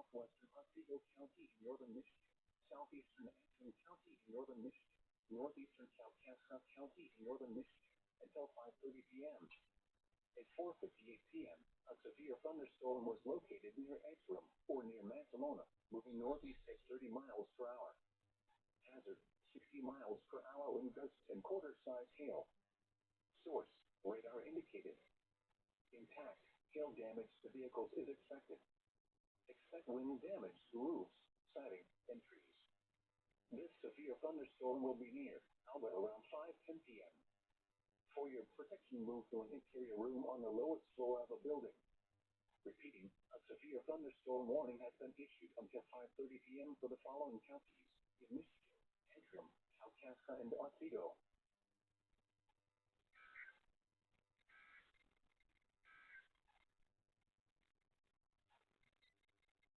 southwestern Otsego County in northern Michigan, southeastern Antrim County in northern Michigan, northeastern Kalkaska County in northern Michigan, until 5:30 p.m. At 4:58 p.m., a severe thunderstorm was located near Edgram, or near Mansalona, moving northeast at 30 miles per hour. Hazard, 60 miles per hour wind gusts and quarter-size hail. Source, radar indicated. Impact, hail damage to vehicles is expected. Expect wind damage to roofs, siding, and trees. This severe thunderstorm will be near Albert around 5:10 p.m. For your protection, move to an interior room on the lowest floor of a building. Repeating, a severe thunderstorm warning has been issued until 5:30 p.m. for the following counties in Michigan: Antrim, Kalkaska, and Otsego.